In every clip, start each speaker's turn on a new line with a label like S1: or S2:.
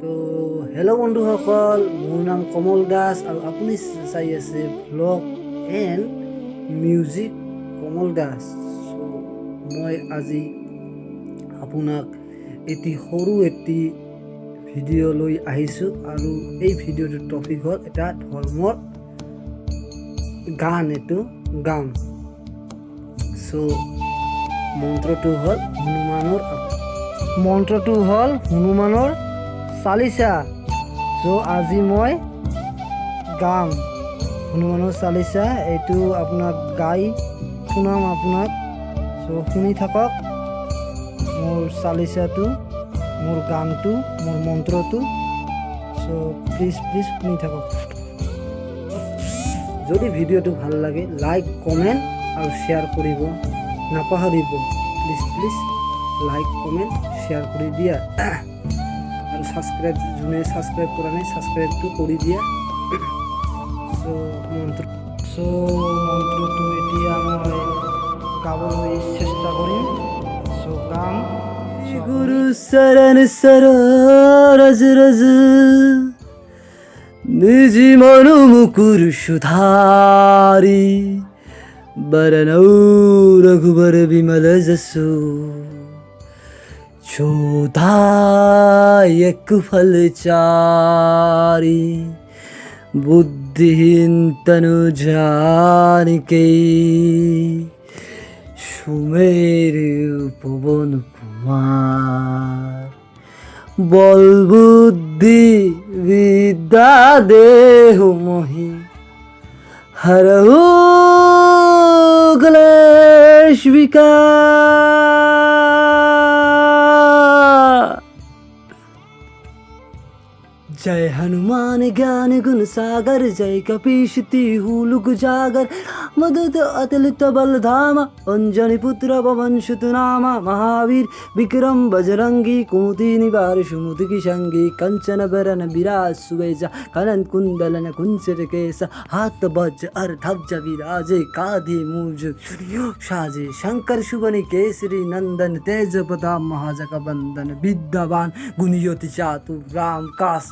S1: তো হেল্ল' বন্ধুসকল, মোৰ নাম কমল দাস আৰু আপুনি চাই আছে vlog and music Kamal Das. মই আজি আপোনাক এটি সৰু ভিডিঅ' লৈ আহিছোঁ আৰু এই ভিডিঅ'টোৰ টপিক হ'ল এটা ধৰ্মৰ গান, এইটো গাম। মন্ত্ৰটো হ'ল হনুমানৰ চালিচা। আজি মই গাম হনুমানৰ চালিচা, এইটো আপোনাক গাই শুনাম আপোনাক। শুনি থাকক মোৰ চালিচাটো, মোৰ গানটো, মোৰ মন্ত্ৰটো। প্লিজ শুনি থাকক। যদি ভিডিঅ'টো ভাল লাগে লাইক, কমেণ্ট আৰু শ্বেয়াৰ কৰিব নাপাহৰিব। প্লিজ লাইক, কমেণ্ট, শ্বেয়াৰ কৰি দিয়া আৰু যোনে ছাবস্ক্ৰাইব কৰা নাই ছাবস্ক্ৰাইবটো কৰি দিয়া। মন্ত্ৰটো এতিয়া মই গাবলৈ চেষ্টা কৰিম। গাম। গুৰু চৰণ সৰজ ৰজ নিজ মনু মুকুৰ সুধাৰি বরনৌ রঘুबर বিমল জসু চোধায়ক ফল চারি বুদ্ধিহীন তনু জানিকে সুমের পবন কুমার বল বুদ্ধি বিদ্যা দেহ মোহি হরহু क्लेश विकार। जय हनुमान ज्ञान गुण सागर, जय कपीश तिहु लुक जागर, मदद अतुलित बल धामा, अंजनी पुत्र पवन सुत नामा, महावीर विक्रम बजरंगी, कुमति निवार सुमति की संगी, कंचन बरन विराज सुवेजा, कनन कुंडलन कुंचर केसा, हाथ वज्र और ध्वज विराजे, काधे मूज साजे, शंकर सुबन केसरी नंदन, तेज प्रताप महाजगबंदन, विद्यावान गुणियति चातुर, राम काज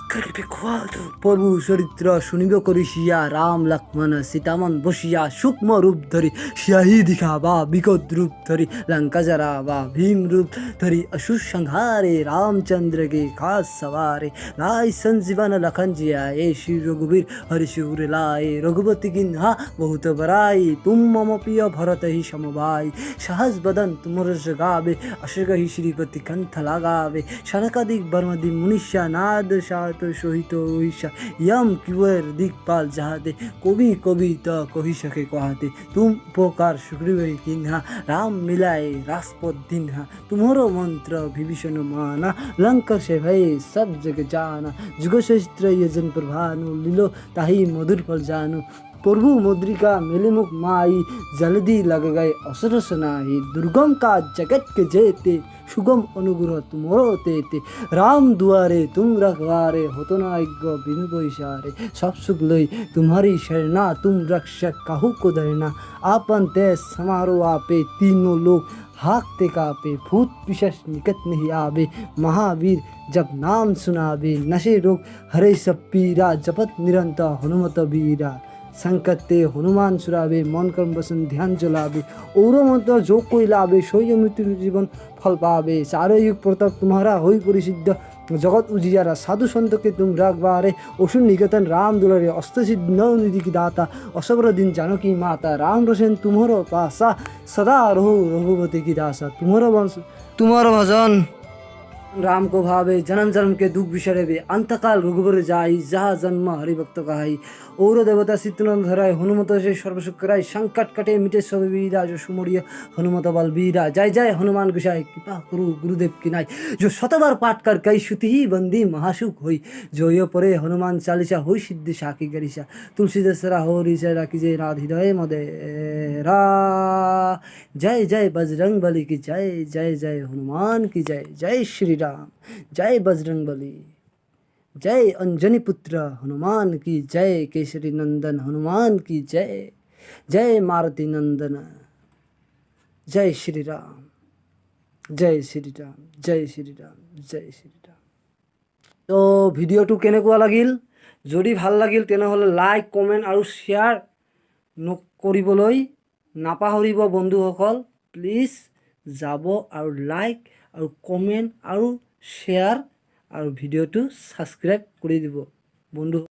S1: प्रभु चरित्र শুনিব কৰিছিয়া, রাম লক্ষ্মণ সীতামন বসিয়া, সূক্ষ্ম রূপ ধরি সিয়াহি দিখাবা, বিকট রূপ ধরি লঙ্কা জরাবা, ভীম রূপ ধরি असुर संहारे, रामचंद्र के खास सवारे, लाई संजीवन लखन जियाए, श्री रघुवीर हरि शिवर लाए, रघुपति किन्हा बहुत बड़ाई, तुम मम प्रिय भरत ही समभाई, सहज बदन तुमर जगावे, अशोक ही श्रीपति कंठ लगावे, सनकादिक ब्रह्मदि मुनिष्या, नाद सात सहित ईशा, यम किवर दिक्पाल जहाते, कवि कविता कही सके कहते, तुम उपकार सुग्रीव किन्हा, राम मिलाए राजपथ दिन्हा, तुम्हारो मंत्र विभीषण माना, लंका से भय सब जग जाना, जुग सहस्त्र यजन प्रभानु, लीलो ताही मधुर फल जानू, प्रभु मुद्रिका मिले मुख माई, जल्दी लग गए असुर सुनाई, दुर्गम का जगत के जेते, सुगम अनुग्रह तुमरो तेते, राम दुआरे तुम रखवारे, होतो ना आज्ञा बिनु पैसारे, सब सुख लई तुम्हारी शरणा, तुम रक्षक काहू को डरना, आपन तेज समारो आपे, तीनों लोग हाकते कापे, भूत पिशाच निकट नहीं आवे, महावीर जब नाम सुनावे, नशे रोग हरे सब पीरा, जपत निरंतर हनुमत बीरा, संकट ते हनुमान सुरावे, मन कर्म वसन ध्यान जलावे, और मंत्र जो कोई लावे, सोई मृत्यु जीवन फल पावे, चारों युग प्रताप तुम्हारा होई परिसिद्ध, जगत उजियारा साधु संत के तुम रखवारे, असुर निकेतन राम दुलारे, अस्त सिद्ध नवनिधि की दाता, असबर दिन जानकी माता, राम रसेन तुम्हारो पासा, सदा रहो रघुपति की दासा, तुम्हारो भजन राम को भावे, जन्म जन्म के दुख विसरेबे, अंतकाल रघुबर जाई, जहाँ जन्म हरिभक्त कहाई, और देवता चित्तनंद धराय, हनुमत से सर्वसुख कराय, संकट कटे मिटे सब वीरा, जो सुमरिय हनुमत बल वीरा, जय जय हनुमान गोसाई, कृपा करो गुरुदेव की नाई, जो शतबार पाठ कर कई श्रुति ही बंदी महासुख होई, जो ये परे हनुमान चालीसा होई सिद्धि साखी गरिसा, तुलसीदासरा हो रिसा राखी जय राध हृदय मदेरा, जय जय बजरंग बली की जय, जय जय हनुमान की जय, जय श्री राम, जय बजरंग बली, जय अंजनी पुत्र हनुमान की जय, केसरी नंदन हनुमान की जय, जय मारुति नंदन, जय श्री राम, जय श्री राम, जय श्री राम, जय श्री राम। তো ভিডিঅ'টো কেনেকুৱা লাগিল, যদি ভাল লাগিল তেনেহ'লে লাইক কমেণ্ট আৰু শ্বেয়াৰ কৰিবলৈ নাপাহৰিব বন্ধুসকল। প্লিজ যাব আৰু লাইক আৰু কমেণ্ট আৰু শ্বেয়াৰ আৰু ভিডিঅ'টো ছাবস্ক্ৰাইব কৰি দিব বন্ধু।